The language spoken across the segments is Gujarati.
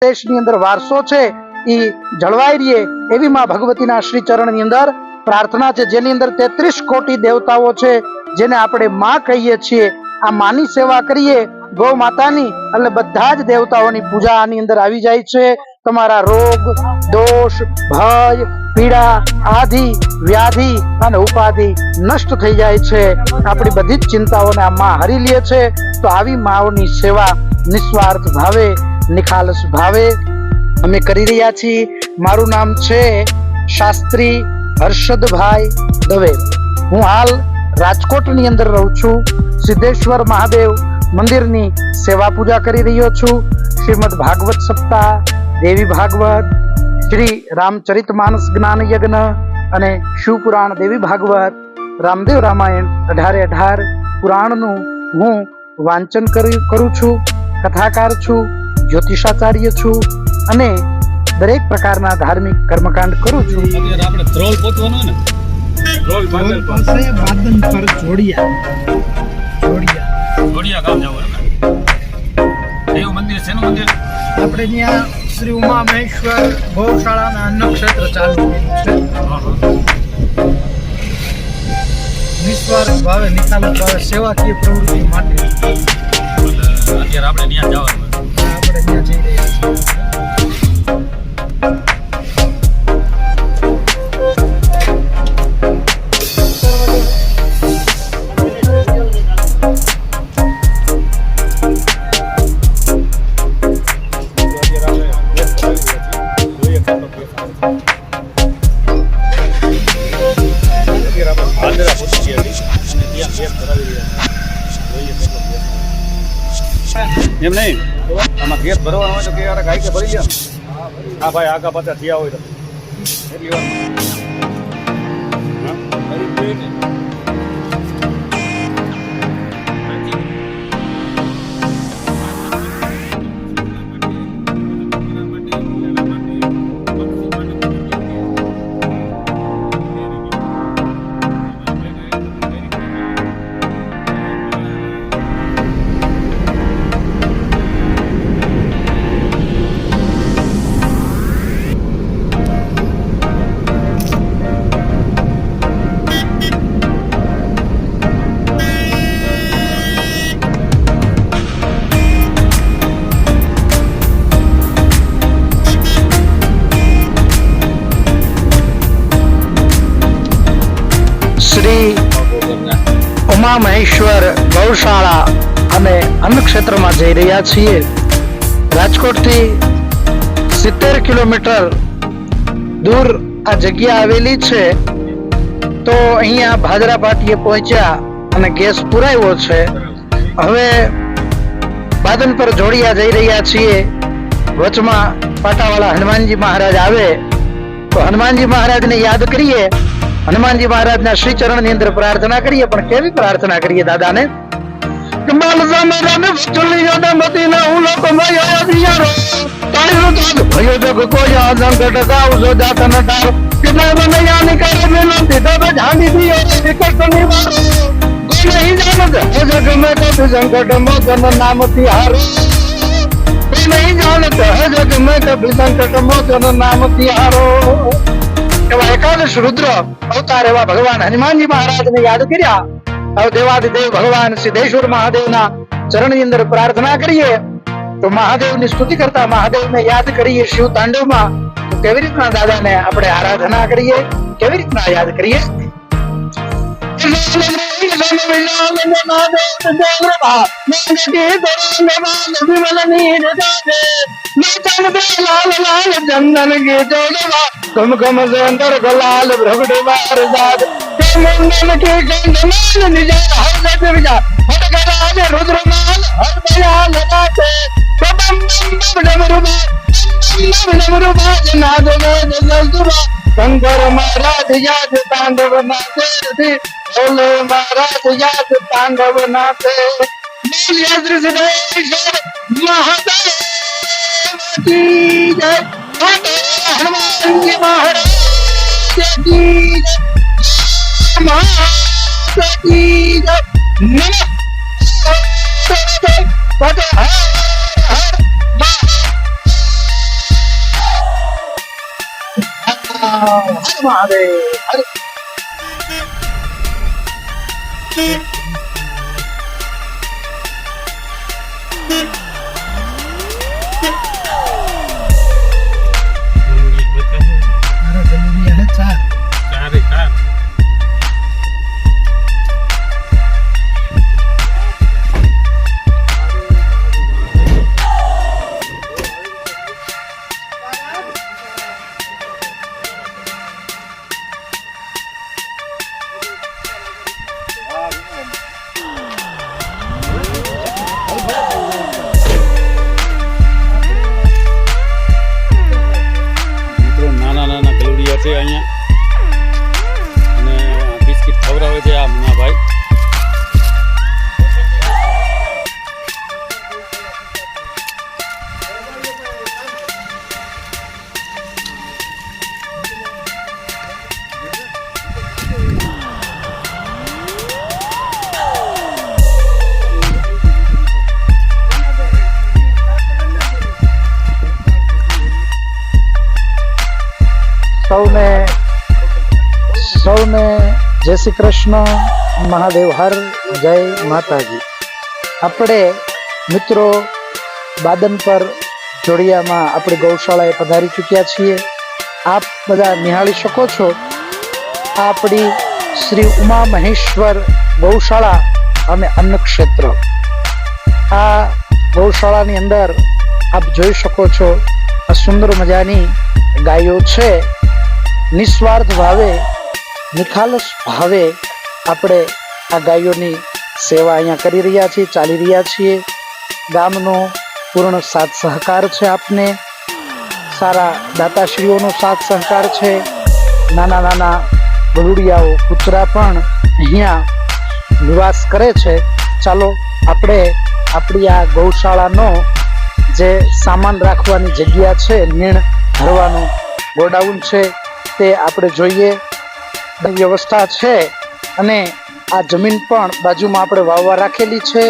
દેશની અંદર વારસો છે એ જળવાઈ રહે એવી માં ભગવતીના શ્રી ચરણની અંદર પ્રાર્થના છે, જેની અંદર 33 કોટી દેવતાઓ છે, જેને આપણે માં કહીએ છીએ. આ માની સેવા કરીએ ગૌ માતાની એટલે બધા જ દેવતાઓની પૂજા આની અંદર આવી જાય છે. તમારા રોગ દોષ ભય પીડા આદિ વ્યાધિ અને ઉપાધિ નષ્ટ થઈ જાય છે. આપણી બધી જ ચિંતાઓને આ માં હરી લે છે. તો આવી માઓની સેવા નિસ્વાર્થ ભાવે નિખાલસ ભાવે અમે કરી રહ્યા છીએ. મારું નામ છે શાસ્ત્રી હર્ષદભાઈ દવે. હું હાલ રાજકોટની અંદર રહું છું. સિદ્ધેશ્વર મહાદેવ મંદિરની સેવા પૂજા કરી રહ્યો છું. શ્રીમદ ભાગવત સપ્તાહ, દેવી ભાગવત, શ્રી રામચરિત માનસ જ્ઞાન યજ્ઞ અને શિવપુરાણ, દેવી ભાગવત, રામદેવ રામાયણ 18 પુરાણનું હું વાંચન કરું છું. કથાકાર છું, જ્યોતિષાચાર્ય છું અને દરેક પ્રકારના ધાર્મિક કર્મકાંડ કરું છું. આપણે ધ્રોલ પહોંચવાનું ને ધ્રોલ પાસે બાદન પર જોડિયા ગામ જવાનું દેવ મંદિર છે. મંદિર આપણે ત્યાં શ્રી ઉમા મહેશ્વર ગૌશાળાના અન્નક્ષેત્ર ચાલુ છે. નિસ્વાર્થ ભાવે નિખાલસ ભાવે સેવાકીય પ્રવૃત્તિ માટે અત્યારે આપણે ત્યાં જવાનું. આપણે ત્યાં જઈ રહ્યા છીએ. એમ નહીં આમાં ગેસ ભરવાનો હોય તો કે યાર ગાય કે ભરી ગયા. હા ભાઈ આગા પાછા થયા હોય તો એટલી વાર શ્રી ઉમા મહેશ્વર ગૌશાળા અને અન્નક્ષેત્રમાં જઈ રહ્યા છીએ. રાજકોટથી 70 કિલોમીટર દૂર આ જગ્યા આવેલી છે. તો અહીંયા ભાદરા પાટીએ પહોંચ્યા અને ગેસ પુરાવ્યો છે. હવે બાદન પર જોડિયા જઈ રહ્યા છીએ. વચમાં પાટાવાળા હનુમાનજી મહારાજ આવે તો હનુમાનજી મહારાજને યાદ કરીએ. હનુમાનજી મહારાજના શ્રી ચરણ ની અંદર પ્રાર્થના કરીએ. પણ કેવી પ્રાર્થના કરીએ દાદાને? સંકટ મોચન નામ તિહારો નહીં જાણત જગ મેં કભી સંકટ મોચન નામ તિહારો. એવા એકાદશ રુદ્ર અવતાર એવા ભગવાન હનુમાનજી મહારાજને યાદ કર્યા. હવે દેવાદિદેવ ભગવાન સિદ્ધેશ્વર મહાદેવના ચરણની અંદર પ્રાર્થના કરીએ. તો મહાદેવની સ્તુતિ કરતા મહાદેવને યાદ કરીએ શિવ તાંડવમાં. તો કેવી રીતના દાદાને આપણે આરાધના કરીએ, કેવી રીતના યાદ કરીએ? ઘમ ઘમ અંતર ગલાલ ભ્રગડ વાર દાદ મંડલ કે ગંધમાલ નિજા હર જગ વિજા હટકરાજ રુદ્રમાલ હર દયાલ લાતે કબમ ડમરુબા ડમરુબા નાદ વેદ જલદુબા શંકર મહારાજ યાદ તાંડવ નાચે બોલે મહારાજ યાદ તાંડવ નાચે બોલ્યા શ્રી સિદ્ધેશ્વર મહાદેવ કી જય. હનુમાનજી મહારાજ કી જય. મહારાજ કી જય. નમઃ હર મહાદેવ હર મિત્રો નાના નાના ગલુડિયા છે અહીંયા અને બિસ્કિટ ખવડાવે છે આ મુનાભાઈ. સૌને જય શ્રી કૃષ્ણ, મહાદેવ હર, જય માતાજી. આપણે મિત્રો બાદન પર જોડિયામાં આપણી ગૌશાળાએ પધારી ચૂક્યા છીએ. આપ બધા નિહાળી શકો છો આ આપણી શ્રી ઉમા મહેશ્વર ગૌશાળા અને અન્ન ક્ષેત્ર. આ ગૌશાળાની અંદર આપ જોઈ શકો છો આ સુંદર મજાની ગાયો છે. નિસ્વાર્થ ભાવે, નિખાલસ ભાવે આપણે આ ગાયોની સેવા અહીંયા કરી રહ્યા છીએ, ચાલી રહ્યા છીએ. ગામનો પૂર્ણ સાથ સહકાર છે. આપને સારા દાતાશ્રીઓનો સાથ સહકાર છે. નાના નાના બલુડિયાઓ કૂતરા પણ અહીંયા નિવાસ કરે છે. ચાલો આપણે આપણી આ ગૌશાળાનો જે સામાન રાખવાની જગ્યા છે, નીણ ભરવાનું ગોડાઉન છે, તે આપણે જોઈએ. વ્યવસ્થા છે અને આ જમીન પણ બાજુમાં આપણે વાવવા રાખેલી છે.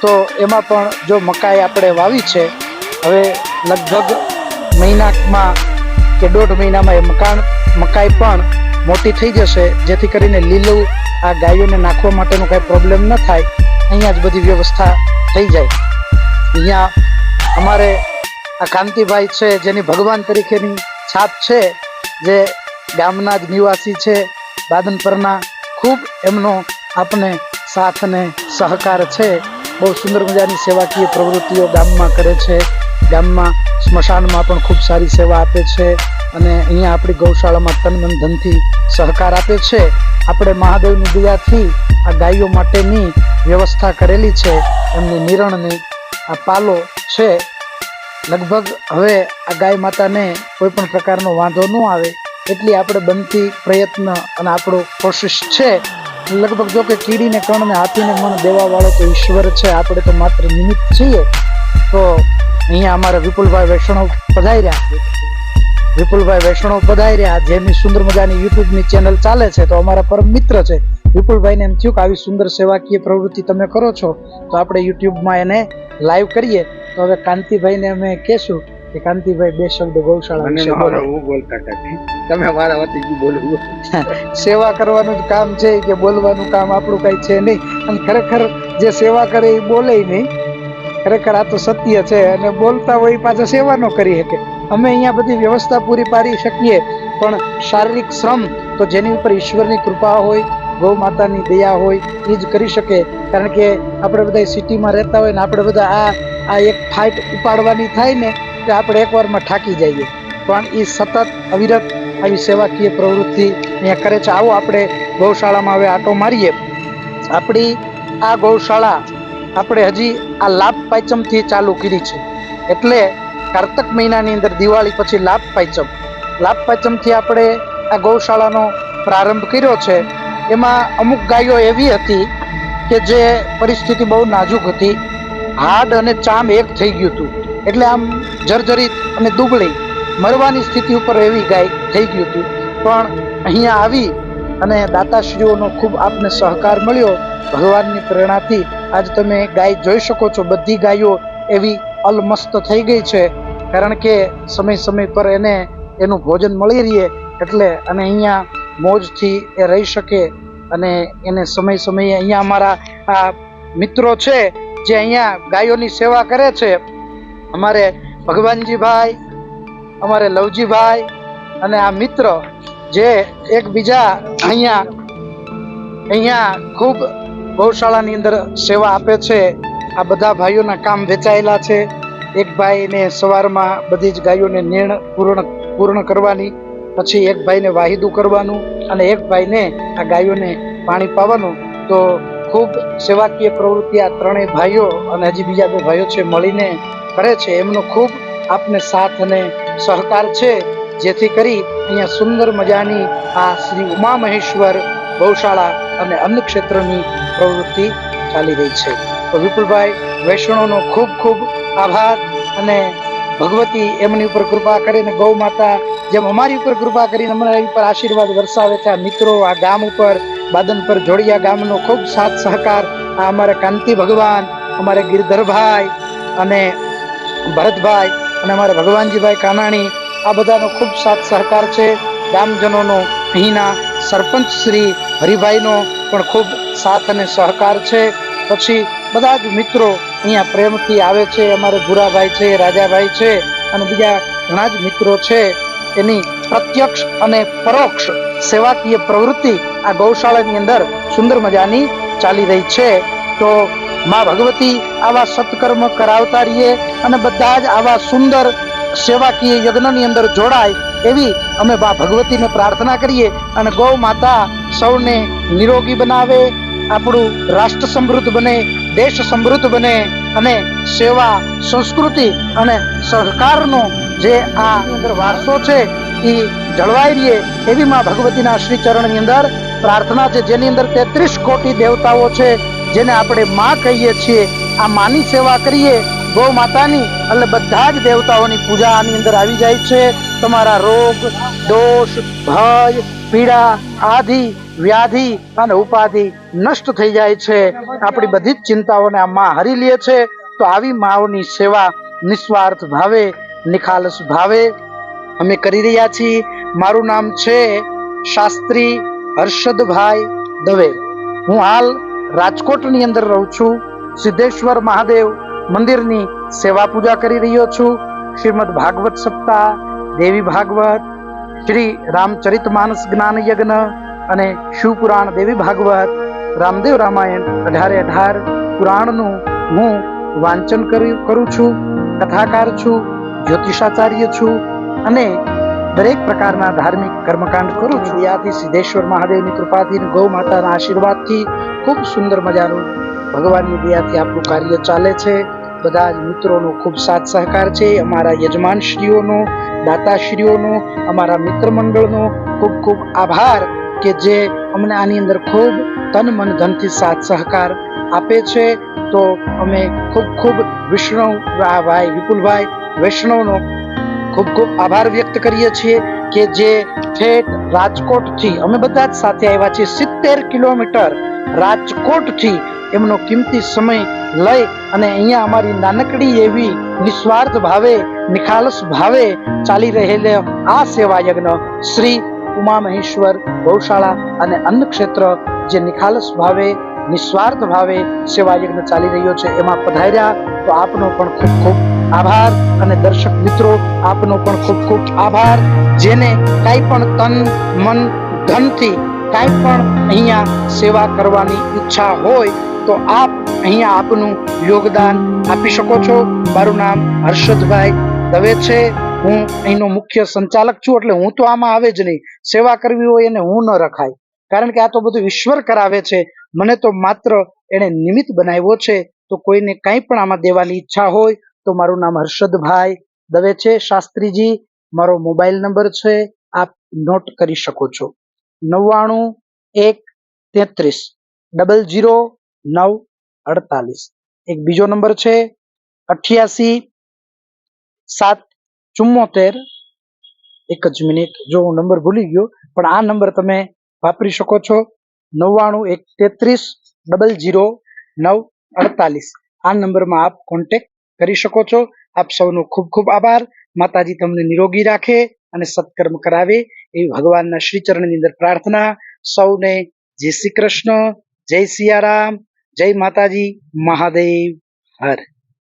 તો એમાં પણ જો મકાઈ આપણે વાવી છે, હવે લગભગ મહિનામાં કે 1.5 મહિનામાં એ મકાઈ પણ મોટી થઈ જશે, જેથી કરીને લીલું આ ગાયોને નાખવા માટેનું કાંઈ પ્રોબ્લેમ ન થાય. અહીંયા જ બધી વ્યવસ્થા થઈ જાય. અહીંયા અમારે આ કાંતિભાઈ છે, જેની ભગવાન તરીકેની છાપ છે, જે ગામના જ નિવાસી છે, બાદન પરના. ખૂબ એમનો આપને સાથ અને સહકાર છે. બહુ સુંદર મજાની સેવાકીય પ્રવૃત્તિઓ ગામમાં કરે છે. ગામમાં સ્મશાનમાં પણ ખૂબ સારી સેવા આપે છે અને અહીંયા આપણી ગૌશાળામાં તન મન ધનથી સહકાર આપે છે. આપણે મહાદેવની દયાથી આ ગાયો માટેની વ્યવસ્થા કરેલી છે. એમની નિરણની આ પાલો છે. લગભગ હવે આ ગાય માતાને કોઈ પણ પ્રકારનો વાંધો ન આવે એટલી આપણે બનતી પ્રયત્ન અને આપણો કોશિશ છે. લગભગ જો કે કીડીને કણને હાથીને મણ દેવા વાળો તો ઈશ્વર છે, આપણે તો માત્ર નિમિત્ત છીએ. તો અહીંયા અમારા વિપુલભાઈ વૈષ્ણવ પધાર્યા, જેમની સુંદર મજાની યુટ્યુબની ચેનલ ચાલે છે. તો અમારા પરમ મિત્ર છે. વિપુલભાઈને એમ થયું કે આવી સુંદર સેવાકીય પ્રવૃત્તિ તમે કરો છો તો આપણે યુટ્યુબમાં એને લાઈવ કરીએ. તો હવે કાંતિભાઈને અમે કહેશું કે કાંતિભાઈ 2 શબ્દ ગૌશાળા વિશે બોલો. તમે મારા વતી બોલવું. સેવા કરવાનું જ કામ છે કે બોલવાનું કામ આપણું કઈ છે નહીં. અને ખરેખર જે સેવા કરે એ બોલે નહીં. ખરેખર આ તો સત્ય છે. અને બોલતા હોય પાછા સેવા ન કરી શકે. અમે અહીંયા બધી વ્યવસ્થા પૂરી પાડી શકીએ, પણ શારીરિક શ્રમ તો જેની ઉપર ઈશ્વરની કૃપા હોય, ગૌ માતાની દયા હોય એ જ કરી શકે. કારણ કે આપણે બધા સિટીમાં રહેતા હોય ને આપણે બધા આ એક ફાઇટ ઉપાડવાની થાય ને તો આપણે એકવારમાં થાકી જઈએ. પણ એ સતત અવિરત આવી સેવાકીય પ્રવૃત્તિ અહીંયા કરે છે. આવો આપણે ગૌશાળામાં હવે આટો મારીએ. આપણી આ ગૌશાળા આપણે હજી આ લાભ પાંચમથી ચાલુ કરી છે. એટલે કારતક મહિનાની અંદર દિવાળી પછી લાભ પાંચમથી આપણે આ ગૌશાળાનો પ્રારંભ કર્યો છે. એમાં અમુક ગાયો એવી હતી કે જે પરિસ્થિતિ બહુ નાજુક હતી. હાડ અને ચામ એક થઈ ગયું હતું. એટલે આમ જર્જરિત અને દુબળી મરવાની સ્થિતિ ઉપર એવી ગાય થઈ ગયું હતું. પણ અહીંયા આવી અને દાતાશ્રીઓનો ખૂબ આપને સહકાર મળ્યો. ભગવાનની પ્રેરણાથી આજ તમે ગાય જોઈ શકો છો. બધી ગાયો એવી અલમસ્ત થઈ ગઈ છે. કારણ કે સમય પર એને એનું ભોજન મળી રહે એટલે અને અહીંયા મોજથી એ રહી શકે અને એને સમય સમયે અહીંયા અમારા આ મિત્રો છે જે અહીંયા ગાયોની સેવા કરે છે, અમારે ભગવાનજીભાઈ, અમારે લવજીભાઈ અને આ મિત્ર જે એકબીજા અહીંયા ખૂબ ગૌશાળાની અંદર સેવા આપે છે. આ બધા ભાઈઓના કામ વેચાયેલા છે. એક ભાઈને સવારમાં બધી જ ગાયોને નીણ પૂર્ણ કરવાની, પછી એક ભાઈને વાહિદું કરવાનું અને એક ભાઈને આ ગાયોને પાણી પાવાનું. તો ખૂબ સેવાકીય પ્રવૃત્તિ આ ત્રણેય ભાઈઓ અને હજી બીજા બે ભાઈઓ છે મળીને કરે છે. એમનો ખૂબ આપને સાથ અને સહકાર છે, જેથી કરી અહીંયા સુંદર મજાની આ શ્રી ઉમા મહેશ્વર ગૌશાળા અને અન્ન ક્ષેત્રની પ્રવૃત્તિ ચાલી રહી છે. તો વિપુલભાઈ વૈષ્ણવનો ખૂબ ખૂબ આભાર અને ભગવતી એમની ઉપર કૃપા કરીને, ગૌ માતા જેમ અમારી ઉપર કૃપા કરીને અમારી ઉપર આશીર્વાદ વરસાવે છે. આ મિત્રો આ ગામ ઉપર બાદનપર જોડિયા ગામનો ખૂબ સાથ સહકાર, આ અમારે કાંતિ ભગવાન, અમારે ગિરધરભાઈ અને ભરતભાઈ અને અમારે ભગવાનજીભાઈ કાનાણી, આ બધાનો ખૂબ સાથ સહકાર છે. ગામજનોનો, અહીંના સરપંચ શ્રી હરિભાઈનો પણ ખૂબ સાથ અને સહકાર છે. પછી બધા જ મિત્રો અહીંયા પ્રેમથી આવે છે. અમારે ભૂરાભાઈ છે, રાજાભાઈ છે અને બીજા ઘણા જ મિત્રો છે. એની પ્રત્યક્ષ અને પરોક્ષ સેવાકીય પ્રવૃત્તિ આ ગૌશાળાની અંદર સુંદર મજાની ચાલી રહી છે. તો માં ભગવતી આવા સત્કર્મ કરાવતા રહીએ અને બધા જ આવા સુંદર સેવાકીય યજ્ઞની અંદર જોડાય એવી અમે બા ભગવતીને પ્રાર્થના કરીએ અને ગૌ માતા સૌને નિરોગી બનાવે, આપણું રાષ્ટ્ર સમૃદ્ધ બને, દેશ સમૃદ્ધ બને અને સેવા, સંસ્કૃતિ અને સહકારનો જે આ અંદર વારસો છે એ જળવાઈ રહીએ એવી માં ભગવતીના શ્રી ચરણની અંદર પ્રાર્થના છે. જેની અંદર 33 કોટી દેવતાઓ છે, જેને આપણે માં કહીએ છીએ. આ માની સેવા કરીએ ગૌ માતાની એટલે બધા જ દેવતાઓની પૂજા આની અંદર આવી જાય છે. તમારા રોગ, દોષ, ભય, પીડા, આધિ, વ્યાધિ અને ઉપાધિ નષ્ટ થઈ જાય છે. આપણી બધી જ ચિંતાઓને આ માં હરી લે છે. તો આવી માઓની સેવા નિસ્વાર્થ ભાવે, નિખાલસ ભાવે અમે કરી રહ્યા છીએ. મારું નામ છે શાસ્ત્રી હર્ષદભાઈ દવે. હું હાલ રાજકોટની અંદર રહું છું. સિદ્ધેશ્વર મહાદેવ મંદિરની સેવા પૂજા કરી રહ્યો છું. શ્રીમદ ભાગવત સપ્તાહ, દેવી ભાગવત, શ્રી રામચરિત માનસ જ્ઞાન યજ્ઞ અને શિવપુરાણ, દેવી ભાગવત, રામદેવ રામાયણ 18 પુરાણનું હું વાંચન કરું છું. કથાકાર છું, જ્યોતિષાચાર્ય છું અને દરેક પ્રકારના ધાર્મિક કર્મકાંડ કરું છું. યાથી સિદ્ધેશ્વર મહાદેવની કૃપાથી, ગૌ માતાના આશીર્વાદથી ખૂબ સુંદર મજાનું ભગવાનની દયાથી આપણું કાર્ય ચાલે છે. બધા જ મિત્રોનો ખૂબ સાથ સહકાર છે. અમારા યજમાનશ્રીઓનો, દાતાશ્રીઓનો, અમારા મિત્ર મંડળનો ખૂબ ખૂબ આભાર કે જે અમને આની અંદર ખૂબ તન મન ધનથી સાથ સહકાર આપે છે. તો અમે ખૂબ ખૂબ ભાઈ વિપુલભાઈ વૈષ્ણવનો ખૂબ ખૂબ આભાર વ્યક્ત કરીએ છીએ કે જે ઠેઠ રાજકોટથી અમે બધા જ સાથે આવ્યા છીએ. 70 કિલોમીટર રાજકોટથી એમનો કિંમતી સમય લઈ અને અહીંયા અમારી નાનકડી એવી નિસ્વાર્થ ભાવે, નિખાલસ ભાવે ચાલી રહેલી આ સેવા યજ્ઞ શ્રી ઉમા મહેશ્વર ગૌશાળા અને અન્ન ક્ષેત્ર જે નિખાલસ ભાવે, નિસ્વાર્થ ભાવે સેવા યજ્ઞ ચાલી રહ્યો છે એમાં પધાર્યા. તો આપનો પણ ખૂબ ખૂબ આભાર અને દર્શક મિત્રો આપનો પણ ખૂબ ખૂબ આભાર. જેને કાંઈ પણ તન મન ધનથી કાંઈ પણ અહીંયા સેવા કરવાની ઈચ્છા હોય તો આપ અહીંયા આપનું યોગદાન આપી શકો છો. મારું નામ હર્ષદભાઈ દવે છે. હું અહીંનો મુખ્ય સંચાલક છું. એટલે હું તો આમાં આવે જ નહીં. સેવા કરવી હોય એને હું ન રખાય, કારણ કે આ તો બધું ઈશ્વર કરાવે છે. મને તો માત્ર એને નિમિત્ત બનાવ્યો છે. તો કોઈને કાંઈ પણ આમાં દેવાની ઈચ્છા હોય તો મારું નામ હર્ષદભાઈ દવે છે. શાસ્ત્રીજી મારો મોબાઈલ નંબર છે, આપ નોટ કરી શકો છો. 9913300948. એક બીજો નંબર છે 88 774. એક જ મિનિટ, જો હું નંબર ભૂલી ગયો, પણ આ નંબર તમે વાપરી શકો છો. 9913300948. આ નંબરમાં આપ કોન્ટેક્ટ કરી શકો છો. આપ સૌનો ખૂબ ખૂબ આભાર. માતાજી તમને નિરોગી રાખે અને સત્કર્મ કરાવે એવી ભગવાનના શ્રી ચરણની અંદર પ્રાર્થના. સૌને જય શ્રી કૃષ્ણ, જય સિયારામ, જય માતાજી, મહાદેવ હર.